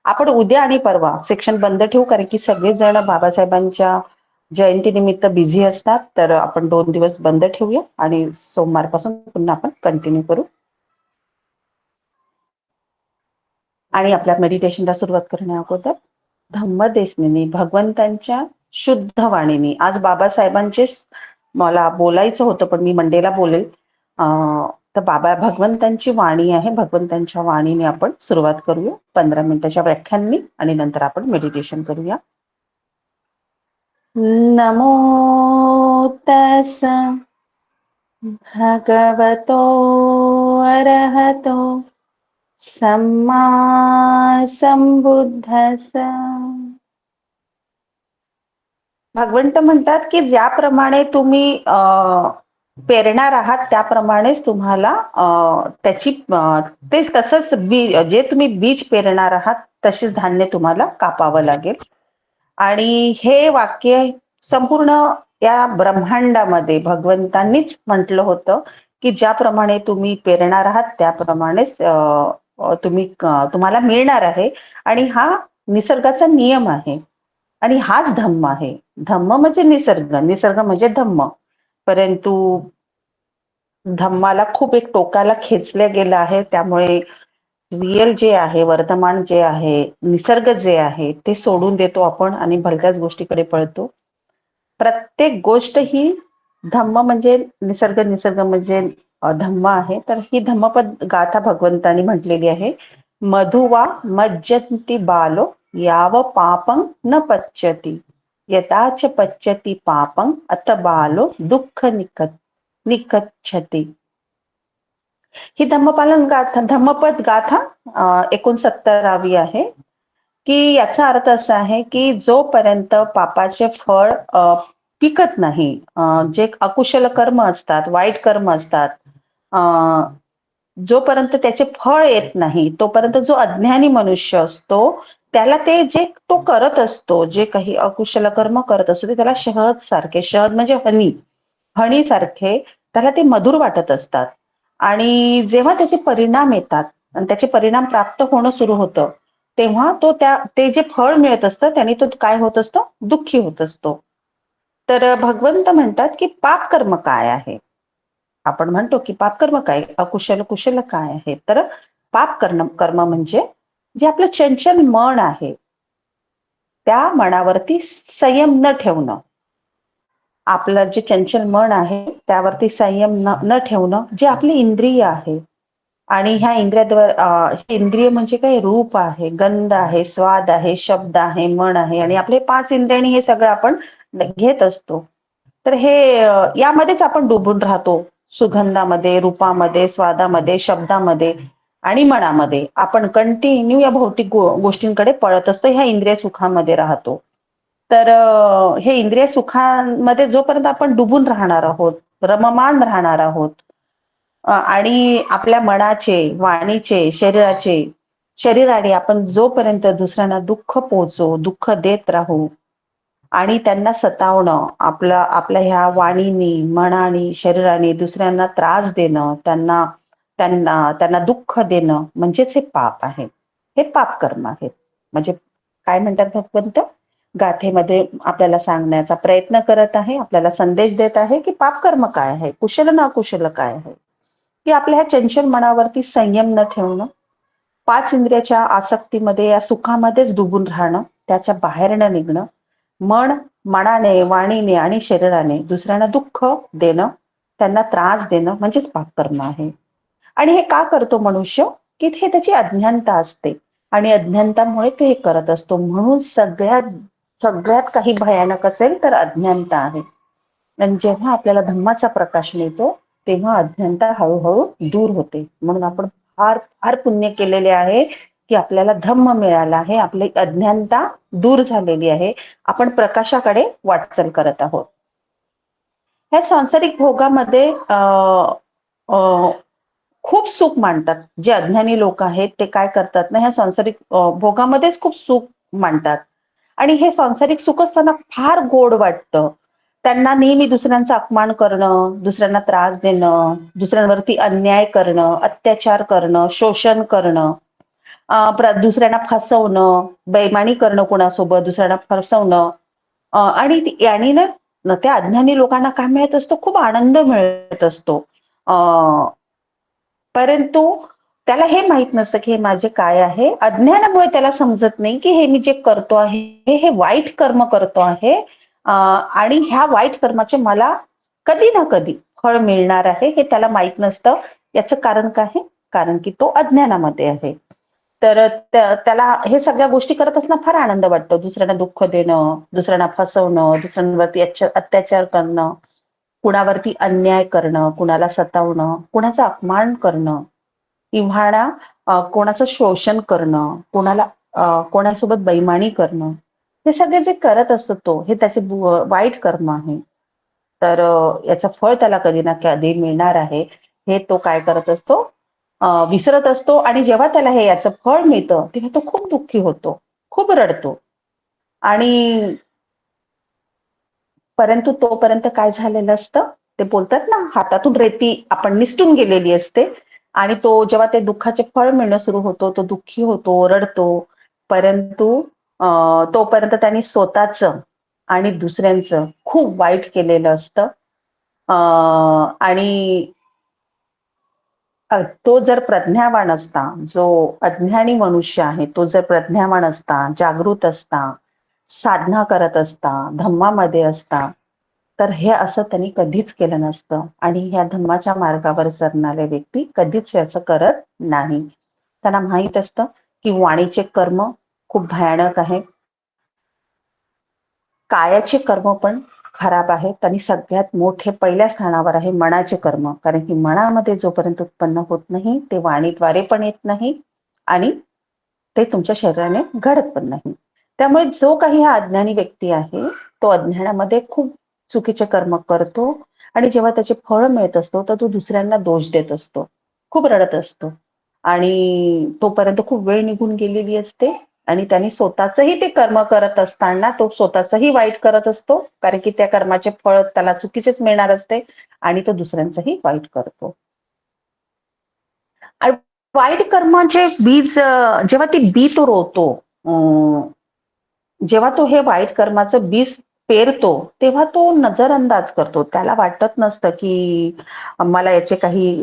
आपण उद्या आणि परवा सेक्शन बंद ठेवू, कारण की सगळेजण बाबासाहेबांच्या जयंतीनिमित्त बिझी असतात. तर आपण 2 दिवस बंद ठेवूया आणि सोमवारपासून पुन्हा आपण कंटिन्यू करू. आणि आपल्या मेडिटेशनला सुरुवात करण्या अगोदर धम्मदेसनीनी, भगवंतांच्या शुद्ध वाणीनी, आज बाबासाहेबांचे मला बोलायचं होतं पण मी मंडेला बोलेल. तर बाबा भगवंतांची वाणी आहे, भगवंतांच्या वाणीने आपण सुरुवात करूया 15 मिनिटाच्या व्याख्यानांनी आणि नंतर आपण मेडिटेशन करूया. नमो तस् भगवतो अरहतो सम्मा संबुद्धस्स. भगवंत म्हणतात की ज्याप्रमाणे तुम्ही पेरणार आहात त्याप्रमाणेच तुम्हाला त्याची तेच तसंच जे तुम्ही बीज पेरणार आहात तसेच धान्य तुम्हाला कापावं लागेल. आणि हे वाक्य संपूर्ण या ब्रह्मांडामध्ये भगवंतांनीच म्हटलं होतं की ज्याप्रमाणे तुम्ही पेरणार आहात त्याप्रमाणेच तुम्हाला मिळणार आहे. आणि हा निसर्गाचा नियम आहे आणि हाच धम्म आहे. धम्म म्हणजे निसर्ग, निसर्ग म्हणजे धम्म. परंतु धम्माला खूप एक टोकाला खेचलं गेलं आहे. त्यामुळे रिअल जे आहे, वर्तमान जे आहे, निसर्ग जे आहे ते सोडून देतो आपण आणि भलत्याच गोष्टीकडे पळतो. प्रत्येक गोष्ट ही धम्म म्हणजे निसर्ग, निसर्ग म्हणजे धम्म आहे. तर ही धम्मपद गाथा भगवंतांनी म्हटलेली आहे. मधुवा मज्जन्ति बालो याव पापं न पच्यति यदाच पच्यति पापं अत बालो दुःख निकच्छति. ही धम्मपालन गाथा, धम्मपद गाथा 69वी आहे. की याचा अर्थ असा आहे की जोपर्यंत पापाचे फळ पिकत नाही, जे अकुशल कर्म असतात, वाईट कर्म असतात, जोपर्यंत त्याचे फळ येत नाही तोपर्यंत जो अज्ञानी मनुष्य असतो त्याला ते जे तो करत असतो, जे काही अकुशल कर्म करत असतो ते त्याला शहद सारखे, शहद म्हणजे हनी सारखे त्याला ते मधुर वाटत असतात. आणि जेव्हा त्याचे परिणाम येतात आणि त्याचे परिणाम प्राप्त होणं सुरू होतं तेव्हा ते जे फळ मिळत असतं त्याने तो काय होत असतो, दुःखी होत असतो. तर भगवंत म्हणतात की पाप कर्म काय आहे. आपण म्हणतो की पाप कर्म काय, अकुशल कुशल काय आहे. तर पाप कर्म म्हणजे जे आपलं चंचल मन आहे त्या मनावरती संयम न ठेवणं. आपलं जे चंचल मन आहे त्यावरती संयम न ठेवणं, जे आपली इंद्रिय आहे. आणि ह्या इंद्रिय म्हणजे काय, रूप आहे, गंध आहे, स्वाद आहे, शब्द आहे, मन आहे आणि आपले 5 इंद्रियांनी हे सगळं आपण घेत असतो. तर हे यामध्येच आपण डुबून राहतो. सुगंधामध्ये, रूपामध्ये, स्वादामध्ये, शब्दामध्ये आणि मनामध्ये आपण कंटिन्यू या भौतिक गोष्टींकडे पळत असतो, ह्या इंद्रिय सुखामध्ये राहतो. तर हे इंद्रिय सुखांमध्ये जोपर्यंत आपण डुबून राहणार आहोत, रममान राहणार आहोत आणि आपल्या मनाचे, वाणीचे, शरीराने आपण जोपर्यंत दुसऱ्यांना दुःख पोहोचवू, दुःख देत राहू आणि त्यांना सतावणं, आपल्या ह्या वाणीनी, मनाने, शरीराने दुसऱ्यांना त्रास देणं, त्यांना दुःख देणं म्हणजेच हे पाप आहे. हे पाप कर्म आहेत. म्हणजे काय म्हणतात भगवंत गाथेमध्ये आपल्याला सांगण्याचा प्रयत्न करत आहे, आपल्याला संदेश देत आहे की पाप कर्म काय आहे, कुशल ना अकुशल काय आहे. की आपल्या ह्या चंचल मनावरती संयम न ठेवणं, 5 इंद्रियाच्या आसक्तीमध्ये, या सुखामध्येच डुबून राहणं, त्याच्या बाहेर न निघणं, मनाने, वाणीने आणि शरीराने दुसऱ्यांना दुःख देणं, त्यांना त्रास देणं म्हणजेच पापकर्म आहे. आणि हे का करतो मनुष्य, की हे त्याची अज्ञानता असते आणि अज्ञानतामुळे तो हे करत असतो. म्हणून सगळ्यात काही भयानक असेल तर अज्ञानता आहे. आणि जेव्हा आपल्याला धम्माचा प्रकाश मिळतो तेव्हा अज्ञानता हळूहळू दूर होते. म्हणून आपण फार फार पुण्य केलेले आहे की आपल्याला धम्म मिळाला आहे, आपली अज्ञानता दूर झालेली आहे, आपण प्रकाशाकडे वाटचाल करत आहोत. ह्या सांसारिक भोगामध्ये खूप सुख मानतात. जे अज्ञानी लोक आहेत ते काय करतात ना, ह्या सांसारिक भोगामध्येच खूप सुख मानतात आणि हे सांसारिक सुख असताना फार गोड वाटतं. त्यांना नेहमी दुसऱ्यांचा अपमान करणं, दुसऱ्यांना त्रास देणं, दुसऱ्यांवरती अन्याय करणं, अत्याचार करणं, शोषण करणं दुसऱ्यांना फसवणं, बेईमानी करणं कोणासोबत, दुसऱ्यांना फसवणं. आणि याने ना त्या अज्ञानी लोकांना काय मिळत असतो? खूप आनंद मिळत असतो. अ, परंतु त्याला हे माहित नसतं की हे माझे काय आहे. अज्ञानामुळे त्याला समजत नाही की हे मी जे करतो आहे हे वाईट कर्म करतो आहे. आणि ह्या वाईट कर्माचे मला कधी ना कधी फळ मिळणार आहे हे त्याला माहित नसतं. याचं कारण काय आहे? कारण की तो अज्ञानामध्ये आहे. तर त्याला हे सगळ्या गोष्टी करत असताना फार आनंद वाटतो. दुसऱ्यांना दुःख देणं, दुसऱ्यांना फसवणं, दुसऱ्यांवरती अत्याचार करणं, कुणावरती अन्याय करणं, कुणाला सतावणं, कुणाचा अपमान करणं किंवा ना कोणाचं शोषण करणं, कोणासोबत बेईमानी करणं. हे सगळे जे करत असतो तो, हे त्याचे वाईट कर्म आहे. तर याचं फळ त्याला कधी ना कधी मिळणार आहे, हे तो काय करत असतो? विसरत असतो आणि जेव्हा त्याला हे याचं फळ मिळतं, तेव्हा तो खूप दुःखी होतो, खूप रडतो आणि परंतु तोपर्यंत काय झालेलं असतं? ते बोलतात ना, हातातून रेती आपण निसटून गेलेली असते आणि तो जेव्हा ते दुःखाचे फळ मिळणं सुरू होतो, तो दुःखी होतो, रडतो. परंतु तोपर्यंत त्यांनी स्वतःचं आणि दुसऱ्यांचं खूप वाईट केलेलं असतं. अ, आणि तो जर प्रज्ञावान असता, जो अज्ञानी मनुष्य आहे, तो जर प्रज्ञावान असता, जागृत असता, साधना करत असता, धम्मामध्ये असता, तर हे असं त्यांनी कधीच केलं नसतं आणि ह्या धम्माच्या मार्गावर चालणारे व्यक्ती कधीच याचं करत नाही. त्यांना माहीत असतं, की वाणीचे कर्म खूप भयानक आहे. कायाचे कर्म पण खराब आहेत आणि सगळ्यात मोठे पहिल्या स्थानावर आहे मनाचे कर्म. कारण की मनामध्ये जोपर्यंत उत्पन्न होत नाही, ते वाणीद्वारे पण येत नाही आणि ते तुमच्या शरीराने घडत पण नाही. त्यामुळे जो काही हा अज्ञानी व्यक्ती आहे, तो अज्ञानामध्ये खूप चुकीचे कर्म करतो आणि जेव्हा त्याचे फळ मिळत असतो, तर तो दुसऱ्यांना दोष देत असतो. खूप रडत असतो आणि तोपर्यंत खूप वेळ निघून गेलेली असते आणि त्यांनी स्वतःचंही ते कर्म करत असताना तो स्वतःचंही वाईट करत असतो, कारण की त्या कर्माचे फळ त्याला चुकीचेच मिळणार असते आणि तो दुसऱ्यांचंही वाईट करतो. आणि वाईट कर्माचे बीज जेव्हा ती बी तो रोवतो, जेव्हा तो हे वाईट कर्माचं बीज पेरतो, तेव्हा तो नजरअंदाज करतो. त्याला वाटत नसतं, की मला याचे काही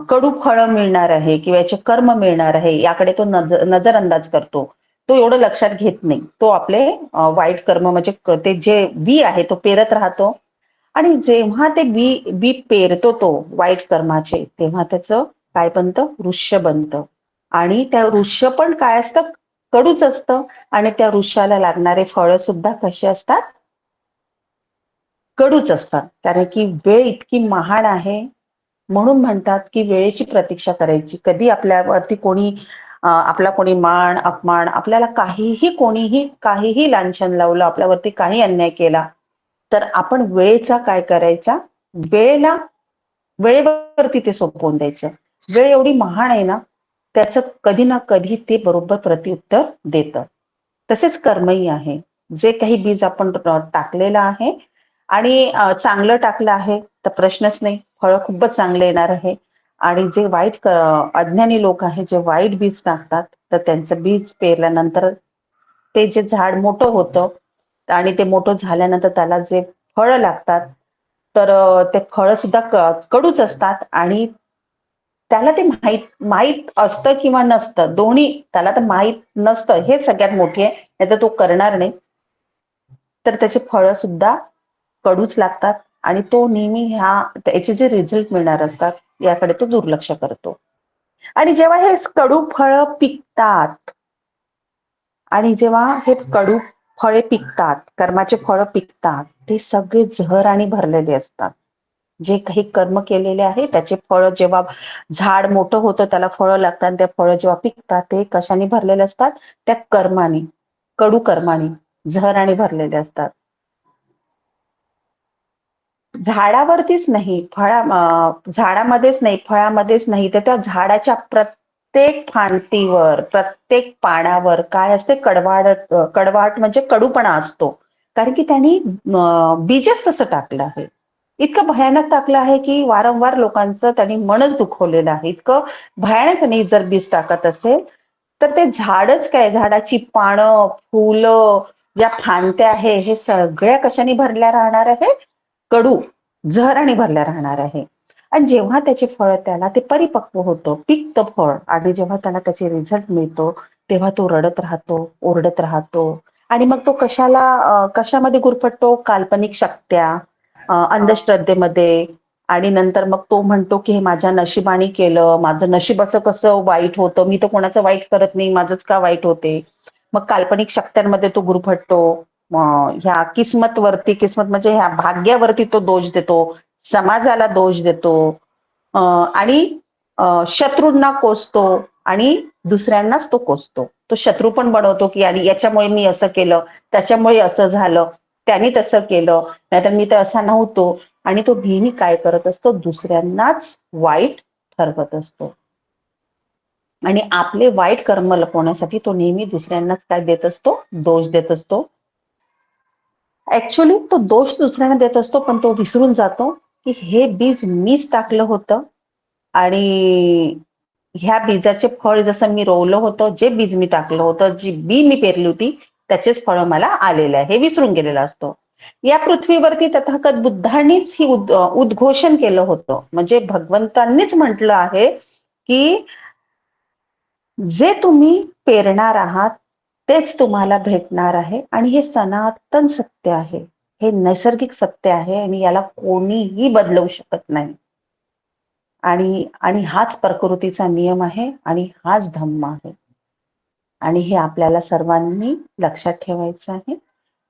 कडू फळं मिळणार आहे किंवा याचे कर्म मिळणार आहे, याकडे तो नजरअंदाज करतो. तो एवढं लक्षात घेत नाही. तो आपले वाईट कर्म म्हणजे ते जे बी आहे तो पेरत राहतो आणि जेव्हा ते बी बी पेरतो तो वाईट कर्माचे, तेव्हा त्याचं काय बनतं? वृक्ष बनतं. आणि त्या वृक्ष पण काय असतं? कडूच असतं आणि त्या वृक्षाला लागणारे फळं सुद्धा कशी असतात? कडूच असतात. कारण की वेळ इतकी महान आहे, म्हणून म्हणतात की वेळेची प्रतीक्षा करायची. कधी आपल्यावरती आपला कोणी मान, अपमान, आपल्याला काहीही लांछन लावलं, आपल्यावरती काही अन्याय केला, तर आपण वेळेचा काय करायचा? वेळेला वेळेवरती ते सोपवून द्यायचं. वेळ एवढी महान आहे ना, त्याचं कधी ना कधी ते बरोबर प्रत्युत्तर देतं. तसेच कर्मही आहे. जे काही बीज आपण टाकलेलं आहे आणि चांगलं टाकलं आहे, तर प्रश्नच नाही. फळं खूपच चांगले येणार आहे. आणि जे अज्ञानी लोक आहेत, जे वाईट बीज टाकतात, तर त्यांचं बीज पेरल्यानंतर ते जे झाड मोठं होतं आणि ते मोठं झाल्यानंतर त्याला जे फळं लागतात, तर ते फळं सुद्धा कडूच असतात आणि त्याला ते माहीत माहीत असतं किंवा नसतं, दोन्ही त्याला तर माहीत नसतं, हे सगळ्यात मोठी आहे. नाहीतर तो करणार नाही. तर त्याची फळं सुद्धा कडूच लागतात आणि तो नेहमी त्याचे जे रिझल्ट मिळणार असतात, याकडे तो दुर्लक्ष करतो. आणि जेव्हा हे कडू फळं पिकतात आणि जेव्हा हे कडू फळे पिकतात, कर्माचे फळं पिकतात, ते सगळे जहराने भरलेले असतात. जे काही कर्म केलेले आहे त्याचे फळं जेव्हा झाड मोठं होतं त्याला फळं लागतात आणि त्या फळं जेव्हा पिकतात ते कशाने भरलेले असतात? त्या कर्माने, कडू कर्माने, जहराने भरलेले असतात. झाडावरतीच नाही, झाडामध्येच नाही, फळामध्येच नाही, तर त्या झाडाच्या प्रत्येक फांदीवर, प्रत्येक पानावर काय असते? कडवाट म्हणजे कडूपणा असतो. कारण की त्यांनी बीजच तसं टाकलं आहे. इतकं भयानक टाकलं आहे की वारंवार लोकांचं त्यांनी मनच दुखवलेलं आहे. इतकं भयानक त्यांनी जर बीज टाकत असेल, तर ते झाडच काय, झाडाची पानं, फुलं, ज्या फांद्या आहे, हे सगळ्या कशाने भरल्या राहणार आहे? कडू, जहराने भरल्या राहणार आहे. आणि जेव्हा त्याचे फळ त्याला ते परिपक्व होतं, पिकतं फळ आणि जेव्हा त्याला त्याचे रिझल्ट मिळतो, तेव्हा तो रडत राहतो, ओरडत राहतो आणि मग तो कशामध्ये गुरफटतो? काल्पनिक शक्त्या, अंधश्रद्धेमध्ये आणि नंतर मग तो म्हणतो की हे माझ्या नशिबाने केलं, माझं नशीब असं कसं वाईट होतं, मी तर कोणाचं वाईट करत नाही, माझंच का वाईट होते. मग काल्पनिक शक्त्यांमध्ये तो गुरफटतो. ह्या किस्मत म्हणजे ह्या भाग्यावरती तो दोष देतो, समाजाला दोष देतो आणि शत्रूंना कोसतो आणि दुसऱ्यांनाच तो कोसतो. तो शत्रू पण बनवतो की आणि याच्यामुळे मी असं केलं, त्याच्यामुळे असं झालं, त्याने तसं केलं, नाहीतर मी तर असा नव्हतो. आणि तो नेहमी काय करत असतो? दुसऱ्यांनाच वाईट ठरवत असतो. आणि आपले वाईट कर्म लपवण्यासाठी तो नेहमी दुसऱ्यांनाच काय देत असतो? दोष देत असतो. ऍक्च्युअली तो दोष दुसऱ्यांना देत असतो, पण तो विसरून जातो की हे बीज मीच टाकलं होतं आणि ह्या बीजाचे फळ जसं मी रोवलं होतं, जे बीज मी टाकलं होतं, जी बी मी पेरली होती, त्याचेच फळ मला आलेले आहे, हे विसरून गेलेला असतो. या पृथ्वीवरती तथागत बुद्धांनीच ही उद्घोषण केलं होतं. म्हणजे भगवंतांनीच म्हटलं आहे की जे तुम्ही पेरणार आहात तेच तुम्हाला भेटणार आहे आणि हे सनातन सत्य आहे. हे नैसर्गिक सत्य आहे आणि याला कोणीही बदलवू शकत नाही. आणि आणि हाच प्रकृतीचा नियम आहे आणि हाच धम्म आहे. आणि हे आपल्याला सर्वांनी लक्षात ठेवायचं आहे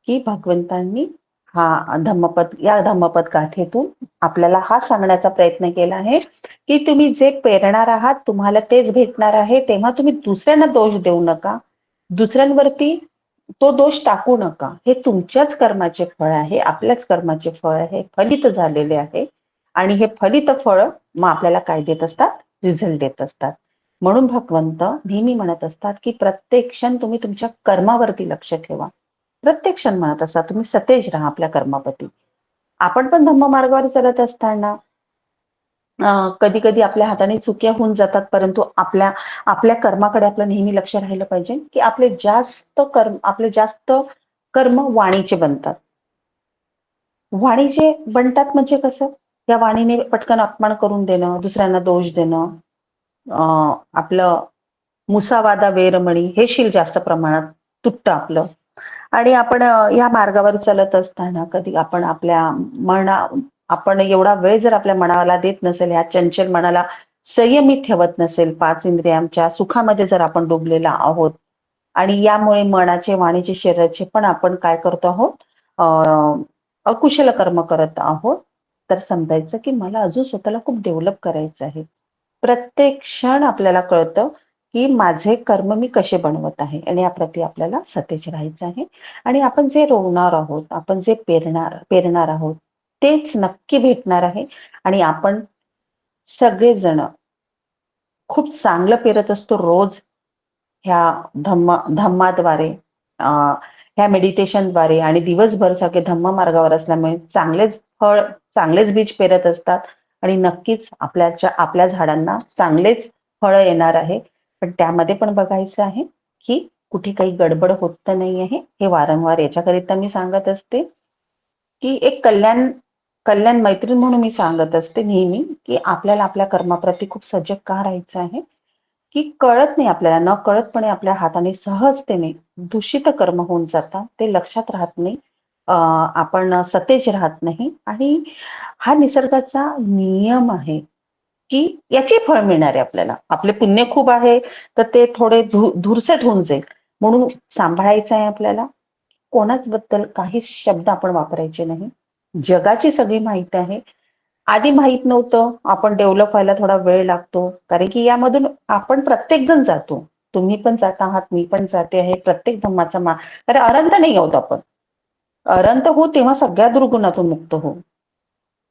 की भगवंतांनी या धम्मपद गाथेतून आपल्याला हा सांगण्याचा प्रयत्न केला आहे की तुम्ही जे पेरणार आहात तुम्हाला तेच भेटणार आहे. तेव्हा तुम्ही दुसऱ्यांना दोष देऊ नका. दुसऱ्यांवरती तो दोष टाकू नका. हे तुमच्याच कर्माचे फळ आहे, आपल्याच कर्माचे फळ आहे, फलित झालेले आहे. आणि हे फलित फळ मग आपल्याला काय देत असतात? रिझल्ट देत असतात. म्हणून भगवंत नेहमी म्हणत असतात की प्रत्येक क्षण तुम्ही तुमच्या कर्मावरती लक्ष ठेवा. प्रत्येक क्षण म्हणत असतात तुम्ही सतेज राहा आपल्या कर्मावरती. आपण पण धम्म मार्गावर चालत असताना कधी कधी आपल्या हाताने चुक्या होऊन जातात, परंतु आपल्या आपल्या कर्माकडे आपलं नेहमी लक्ष राहिलं पाहिजे की आपले जास्त कर्म वाणीचे बनतात. वाणीचे बनतात म्हणजे कसं? या वाणीने पटकन अपमान करून देणं, दुसऱ्यांना दोष देणं, आपलं मुसावादा वेरमणी हे शील जास्त प्रमाणात तुटतं आपलं. आणि आपण या मार्गावर चालत असताना कधी आपण एवढा वेळ जर आपल्या मनाला देत नसेल, या चंचल मनाला संयमित ठेवत नसेल, 5 इंद्रियांच्या सुखामध्ये जर आपण डुबलेला आहोत आणि यामुळे मनाचे, वाणीचे, शरीराचे पण आपण काय करतो आहोत? अकुशल कर्म करत आहोत, तर समजायचं की मला अजून स्वतःला खूप डेव्हलप करायचं आहे. प्रत्येक क्षण आपल्याला कळतं की माझे कर्म मी कसे बनवत आहे आणि याप्रती आपल्याला सतेज राहायचं आहे. आणि आपण जे रोवणार आहोत, आपण जे पेरणार आहोत, तेच नक्की भेटणार आहे. आणि आपण सगळेजण खूप चांगलं पेरत असतो रोज ह्या धम्माद्वारे, ह्या मेडिटेशनद्वारे आणि दिवसभर सगळे धम्म मार्गावर असल्यामुळे चांगलेच बीज पेरत असतात आणि नक्कीच आपल्या झाडांना चांगलेच फळं येणार आहे. पण त्यामध्ये पण बघायचं आहे की कुठे काही गडबड होत तर नाही आहे. हे वारंवार याच्याकरिता मी सांगत असते की एक कल्याण मैत्रीण म्हणून मी सांगत असते नेहमी की आपल्याला आपल्या कर्माप्रती खूप सजग का राहायचं आहे की कळत नाही आपल्याला, न कळतपणे आपल्या हाताने सहजतेने दूषित कर्म होऊन जातात. ते लक्षात राहत नाही. आपण सतेज राहत नाही आणि हा निसर्गाचा नियम आहे की याची फळ मिळणार आहे आपल्याला. आपले पुण्य खूप आहे तर ते थोडे धुरसट होऊन जाईल. म्हणून सांभाळायचं आहे आपल्याला. कोणाच बद्दल काही शब्द आपण वापरायचे नाही. जगाची सगळी माहिती आहे. आधी माहित नव्हतं. आपण डेव्हलप व्हायला थोडा वेळ लागतो. कारण की यामधून आपण प्रत्येक जण जातो. तुम्ही पण जात आहात, मी पण जाते आहे. प्रत्येक धम्माचा कारण अनंत नाही आहोत आपण. अनंत हो तेव्हा सगळ्या दुर्गुणातून मुक्त हो.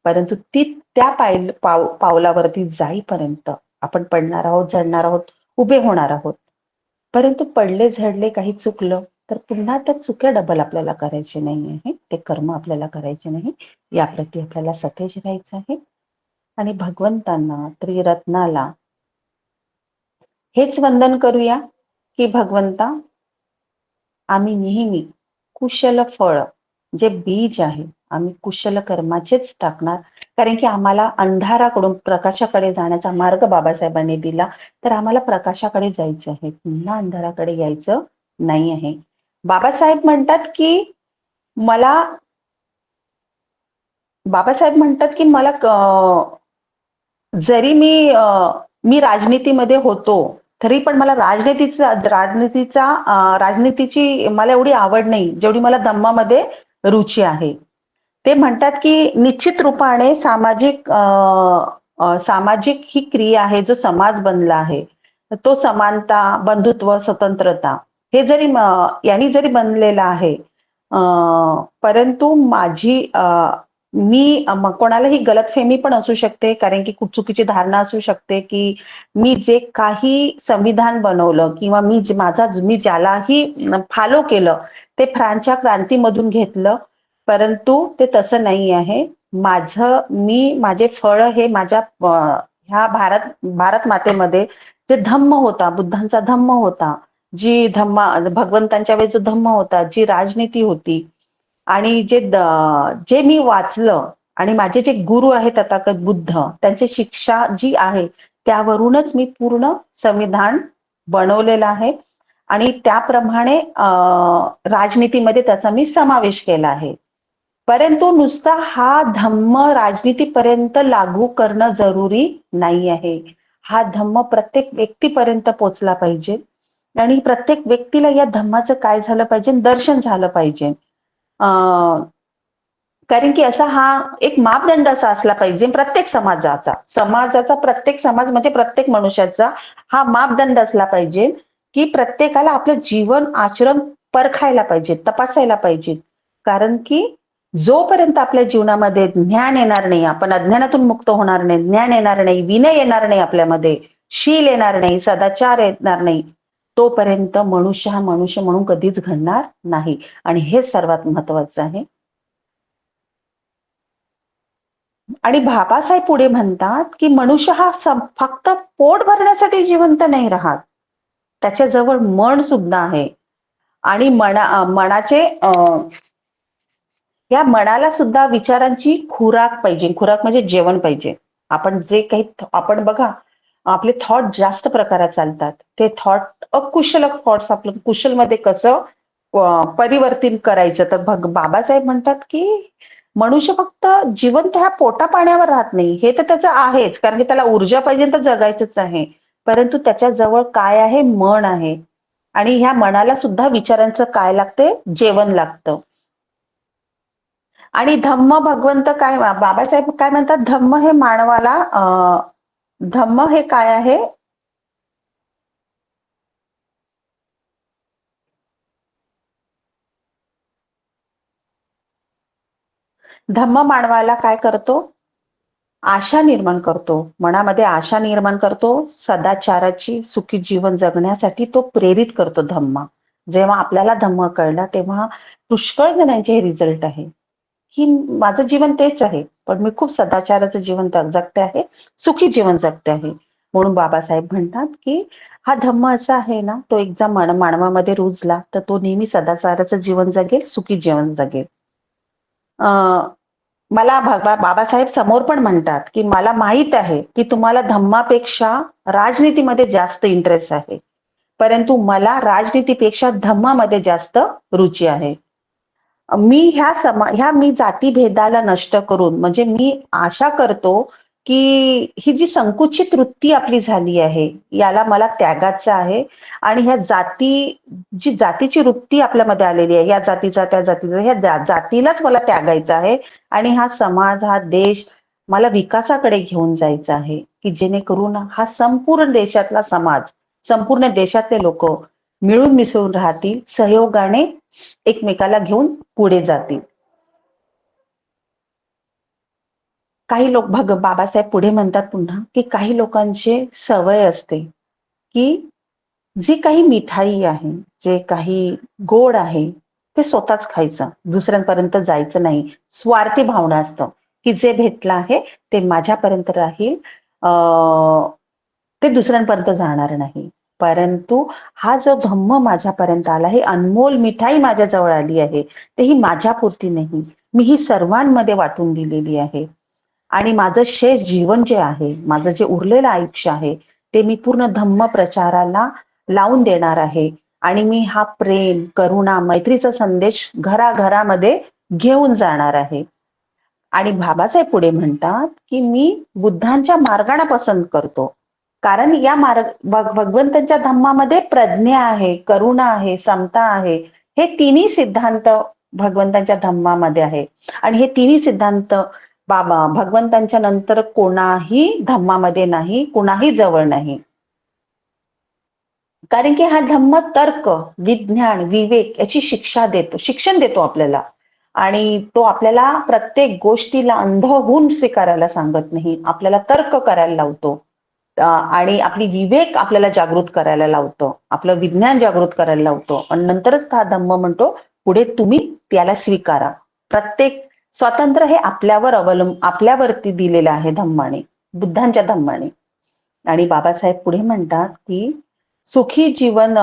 परंतु त्या पावलावरती जाईपर्यंत आपण पडणार आहोत, झडणार आहोत, उभे होणार आहोत. परंतु पडले, झडले, काही चुकलं तर पुन्हा त्या चुक्या डबल आपल्याला करायचे नाही आहे. ते कर्म आपल्याला करायचे नाही. याप्रती आपल्याला सतेज राहायचं आहे. आणि भगवंतांना, त्रिरत्नाला हेच वंदन करूया की भगवंता, आम्ही नेहमी कुशल फळ जे बीज आहे, आम्ही कुशल कर्माचेच टाकणार. कारण की आम्हाला अंधाराकडून प्रकाशाकडे जाण्याचा मार्ग बाबासाहेबांनी दिला, तर आम्हाला प्रकाशाकडे जायचं आहे, पुन्हा अंधाराकडे यायचं नाही आहे. बाबासाहेब म्हणतात की मला बाबासाहेब म्हणतात की मला जरी मी राजनीतीमध्ये होतो, तरी पण मला राजनीतीची मला एवढी आवड नाही, जेवढी मला धम्मामध्ये रुची आहे. ते म्हणतात की निश्चित रूपाने सामाजिक ही क्रिया आहे, जो समाज बनला आहे. तो समानता, बंधुत्व, स्वतंत्रता हे जरी यांनी जरी बनलेला आहे, परंतु कोणालाही गलतफहमी पण असू शकते, कारण की खूप चुकीची धारणा असू शकते की मी जे काही संविधान बनवलं किंवा मी ज्यालाही फॉलो केलं ते फ्रान्सच्या क्रांतीमधून घेतलं, परंतु ते तसं नाही आहे. माझे फळ हे ह्या भारत मातेमध्ये जे धम्म होता, बुद्धांचा धम्म होता, भगवंतांच्या वेळेस जो धम्म होता, जी राजनीती होती आणि जे मी वाचलं आणि माझे जे गुरु आहेत तथागत बुद्ध, त्यांची शिक्षा जी आहे त्यावरूनच मी पूर्ण संविधान बनवलेलं आहे आणि त्याप्रमाणे राजनीतीमध्ये त्याचा मी समावेश केला आहे. परंतु नुसता हा धम्म राजनीतीपर्यंत लागू करणं जरुरी नाही आहे. हा धम्म प्रत्येक व्यक्तीपर्यंत पोचला पाहिजे आणि प्रत्येक व्यक्तीला या धम्माचं काय झालं पाहिजे, दर्शन झालं पाहिजे. कारण की हा एक मापदंड असा असला पाहिजे प्रत्येक समाजाचा प्रत्येक समाज म्हणजे प्रत्येक मनुष्याचा हा मापदंड असला पाहिजे की प्रत्येकाला आपलं जीवन आचरण परखायला पाहिजे, तपासायला पाहिजे. कारण की जोपर्यंत आपल्या जीवनामध्ये ज्ञान येणार नाही, आपण अज्ञानातून मुक्त होणार नाही, ज्ञान येणार नाही, विनय येणार नाही, आपल्यामध्ये शील येणार नाही, सदाचार येणार नाही, तोपर्यंत मनुष्य हा मनुष्य म्हणून कधीच घडणार नाही. आणि हे सर्वात महत्वाचं आहे. आणि बाबासाहेब पुढे म्हणतात की मनुष्य हा फक्त पोट भरण्यासाठी जिवंत नाही राहत, त्याच्याजवळ मन सुद्धा आहे. आणि मनाचे या मनाला सुद्धा विचारांची खुराक पाहिजे. खुराक म्हणजे जेवण पाहिजे. आपण बघा, आपले थॉट जास्त प्रकारात चालतात. ते थॉट अकुशल थॉट्स आपलं कुशलमध्ये कसं परिवर्तित करायचं. तर बाबासाहेब म्हणतात की मनुष्य फक्त जिवंत ह्या पोटा पाण्यावर राहत नाही, हे तर त्याचं आहेच, कारण की त्याला ऊर्जा पाहिजे तर जगायचंच आहे. परंतु त्याच्या जवळ काय आहे, मन आहे. आणि ह्या मनाला सुद्धा विचारांचं काय लागते, जेवण लागतं. आणि धम्म भगवंत काय बाबासाहेब काय म्हणतात, धम्म हे काय आहे, धम्म मानवाला काय करतो, आशा निर्माण करतो, मनामध्ये आशा निर्माण करतो, सदाचाराची सुखी जीवन जगण्यासाठी तो प्रेरित करतो धम्म. जेव्हा आपल्याला धम्म कळला तेव्हा पुष्कळ जणांचे हे रिझल्ट आहे की माझं जीवन तेच आहे, पण मी खूप सदाचाराचं जीवन जगते आहे, सुखी जीवन जगते आहे. म्हणून बाबासाहेब म्हणतात की हा धम्म असा आहे ना, तो एकदा मानवामध्ये रुजला तर तो नेहमी सदाचाराचं जीवन जगेल, सुखी जीवन जगेल. मला बाबासाहेब समोर पण म्हणतात की मला माहित आहे की तुम्हाला धम्मापेक्षा राजनीतीमध्ये जास्त इंटरेस्ट आहे, परंतु मला राजनीतीपेक्षा धम्मामध्ये जास्त रुची आहे. मी जातीभेदाला नष्ट करून, म्हणजे मी आशा करतो की ही जी संकुचित वृत्ती आपली झाली आहे याला मला त्यागाचं आहे. आणि जी जातीची वृत्ती आपल्यामध्ये आलेली आहे, या जातीचा त्या जातीचा, ह्या जातीलाच मला त्यागायचं आहे. आणि हा समाज, हा देश मला विकासाकडे घेऊन जायचा आहे, की जेणेकरून हा संपूर्ण देशातला समाज, संपूर्ण देशातले लोक मिळून मिसळून राहतील, सहयोगाने एकमेकाला घेऊन पुढे जातील. काही लोक बाबासाहेब पुढे म्हणतात पुन्हा की काही लोकांची सवय असते की जे काही मिठाई आहे, जे काही गोड आहे, ते स्वतःच खायचं. दुसऱ्यांपर्यंत जायचं नाही. स्वार्थी भावना असतं, की जे भेटलं आहे ते माझ्यापर्यंत राहील. ते दुसऱ्यांपर्यंत जाणार नाही. परंतु हा जो धम्म माझ्यापर्यंत आला, ही अनमोल मिठाई माझ्याजवळ आली आहे, ते ही माझ्यापुरती नाही. मी ही सर्वांमध्ये वाटून दिलेली आहे. आणि माझं शेष जीवन जे आहे, माझं जे उरलेलं आयुष्य आहे, ते मी पूर्ण धम्म प्रचाराला लावून देणार आहे. आणि मी हा प्रेम, करुणा, मैत्रीचा संदेश घराघरामध्ये घेऊन जाणार आहे. आणि बाबासाहेब पुढे म्हणतात, की मी बुद्धांच्या मार्गाला पसंत करतो. कारण या मार्ग भगवंतांच्या धम्मामध्ये प्रज्ञा आहे, करुणा आहे, समता आहे. हे तिन्ही सिद्धांत भगवंतांच्या धम्मामध्ये आहे. आणि हे तिन्ही सिद्धांत बाबा भगवंतांच्या नंतर कोणाही धम्मामध्ये नाही, कोणाही जवळ नाही. कारण की हा धम्म तर्क, विज्ञान, विवेक याची शिक्षण देतो आपल्याला. आणि तो आपल्याला प्रत्येक गोष्टीला अंध होऊन स्वीकारायला सांगत नाही. आपल्याला तर्क करायला लावतो. आणि आपली विवेक आपल्याला जागृत करायला लावतो. आपलं विज्ञान जागृत करायला लावतो. आणि नंतरच हा धम्म म्हणतो, पुढे तुम्ही त्याला स्वीकारा. प्रत्येक स्वातंत्र्य हे आपल्यावरती दिलेलं आहे धम्माने, बुद्धांच्या धम्माने. आणि बाबासाहेब पुढे म्हणतात, की सुखी जीवन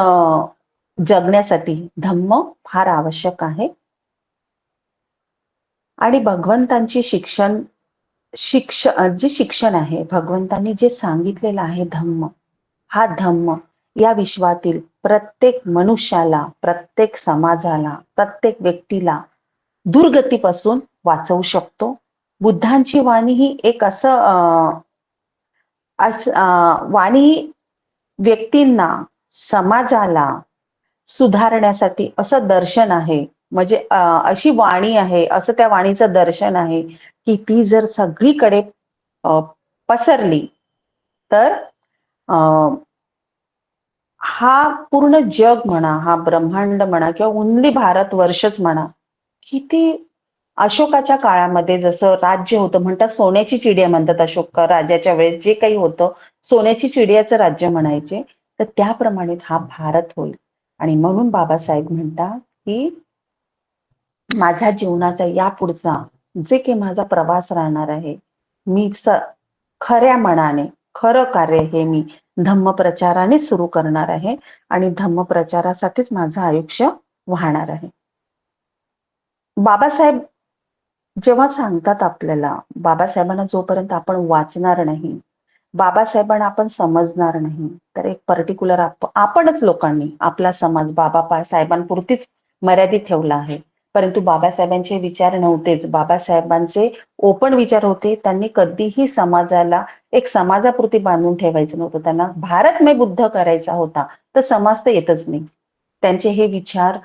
जगण्यासाठी धम्म फार आवश्यक आहे. आणि भगवंतांची जे शिक्षण आहे, भगवंतांनी जे सांगितलेलं आहे धम्म, हा धम्म या विश्वातील प्रत्येक मनुष्याला, प्रत्येक समाजाला, प्रत्येक व्यक्तीला दुर्गतीपासून वाचवू शकतो. बुद्धांची वाणी ही एक वाणी व्यक्तींना, समाजाला सुधारण्यासाठी असं दर्शन आहे. म्हणजे अशी वाणी आहे, असं त्या वाणीचं दर्शन आहे, की ती जर सगळीकडे अ, पसरली तर अ, हा पूर्ण जग म्हणा, हा ब्रह्मांड म्हणा किंवा ओन्ली भारतवर्षच म्हणा, किती अशोकाच्या काळामध्ये जसं राज्य होतं, म्हणतात सोन्याची चिडिया म्हणतात अशोक राजाच्या वेळेस जे काही होतं, सोन्याची चिडियाचं राज्य म्हणायचे. तर त्याप्रमाणे हा भारत होईल. आणि म्हणून बाबासाहेब म्हणतात, की माझ्या जीवनाचा यापुढचा जे काही माझा प्रवास राहणार आहे, मी खऱ्या मनाने, खरं कार्य हे मी धम्मप्रचाराने सुरू करणार आहे आणि धम्मप्रचारासाठीच माझं आयुष्य वाहणार आहे. बाबासाहेब जेव्हा सांगतात आपल्याला, बाबासाहेबांना जोपर्यंत आपण वाचणार नाही, बाबासाहेबांना आपण समजणार नाही, तर एक पर्टिक्युलर आपणच लोकांनी आपला समाज साहेबांपुरतीच मर्यादित ठेवला आहे. परंतु बाबासाहेबांचे विचार नव्हतेच. बाबासाहेबांचे ओपन विचार होते. त्यांनी कधीही समाजाला एक समाजापुरती बांधून ठेवायचं नव्हतं. त्यांना भारत में बुद्ध करायचा होता. तर समाज तर येतच नाही. त्यांचे हे विचार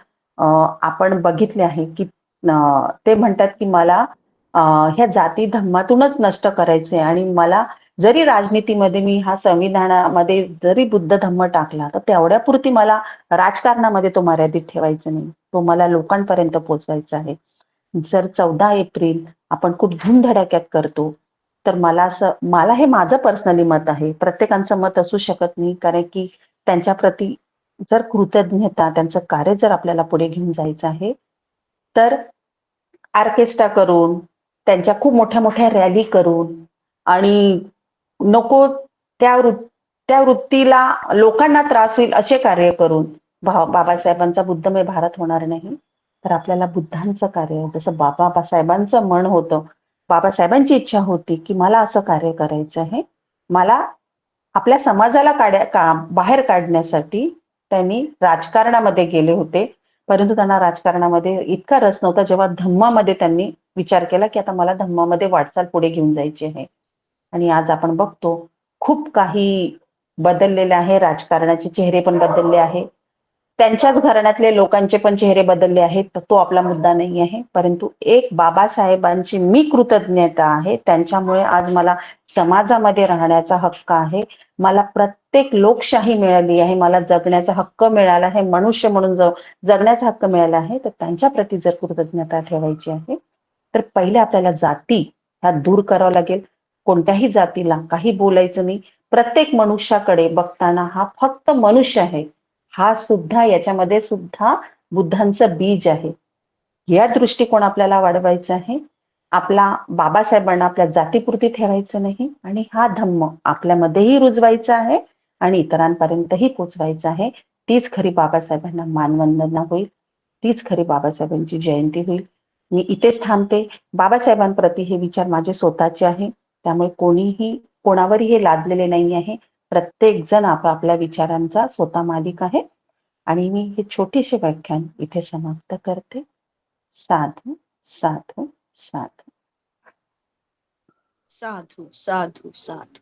आपण बघितले आहे, की ते म्हणतात, की मला अ, ह्या जाती धर्मातूनच नष्ट करायचंय आणि मला जरी राजनीतीमध्ये मी हा संविधानामध्ये जरी बुद्ध धम्म टाकला, तर तेवढ्यापुरती मला राजकारणामध्ये तो मर्यादित ठेवायचा नाही. तो मला लोकांपर्यंत पोहोचवायचा आहे. जर 14 एप्रिल आपण खूप धूमधडाक्यात करतो, तर मला हे माझं पर्सनली मत आहे. प्रत्येकाचं मत असू शकत नाही, कारण की त्यांच्याप्रती जर कृतज्ञता, त्यांचं कार्य जर आपल्याला पुढे घेऊन जायचं आहे, तर ऑर्केस्ट्रा करून, त्यांच्या खूप मोठ्या-मोठ्या रॅली करून आणि नको त्या वृत्तीला लोकांना त्रास होईल असे कार्य करून बाबासाहेबांचा बुद्धमय भारत होणार नाही. तर आपल्याला बुद्धांचं कार्य जसं बाबासाहेबांचं मन होतं, बाबासाहेबांची इच्छा होती, की मला असं कार्य करायचं आहे. मला आपल्या समाजाला बाहेर काढण्यासाठी त्यांनी राजकारणामध्ये गेले होते. परंतु त्यांना राजकारणामध्ये इतका रस नव्हता, जेव्हा धम्मामध्ये त्यांनी विचार केला, की आता मला धम्मामध्ये वाटचाल पुढे घेऊन जायची आहे. आणि आज आपण बघतो, खूप काही बदललेलं आहे. राजकारणाचे चेहरे पण बदलले आहे. त्यांच्याच घराण्यातले लोकांचे पण चेहरे बदलले आहेत. तर तो आपला मुद्दा नाही आहे. परंतु एक बाबासाहेबांची मी कृतज्ञता आहे. त्यांच्यामुळे आज मला समाजामध्ये राहण्याचा हक्क आहे. मला प्रत्येक लोकशाही मिळाली आहे. मला जगण्याचा हक्क मिळाला आहे. मनुष्य म्हणून जगण्याचा हक्क मिळाला आहे. तर त्यांच्याप्रती जर कृतज्ञता ठेवायची आहे, तर पहिले आपल्याला जाती ह्या दूर करावं लागेल. कोणत्याही जातीला काही बोलायचं नाही. प्रत्येक मनुष्याकडे बघताना हा फक्त मनुष्य आहे, हा सुद्धा याच्यामध्ये सुद्धा बुद्धांचं बीज आहे. या दृष्टिकोन आपल्याला वाढवायचा आहे. आपला बाबासाहेबांना आपल्या जातीपुरती ठेवायचं नाही आणि हा धम्म आपल्यामध्येही रुजवायचा आहे आणि इतरांपर्यंतही पोचवायचा आहे. तीच खरी बाबासाहेबांना मानवंदना होईल. तीच खरी बाबासाहेबांची जयंती होईल. मी इथेच थांबते. बाबासाहेबांप्रती हे विचार माझे स्वतःचे आहे. त्यामुळे कोणीही कोणावरही हे लादलेले नाही आहे. प्रत्येक जण आपापल्या विचारांचा स्वतः मालिक आहे. आणि मी हे छोटेसे व्याख्यान इथे समाप्त करते. साधू साधू साधू. साधू साधू साधू.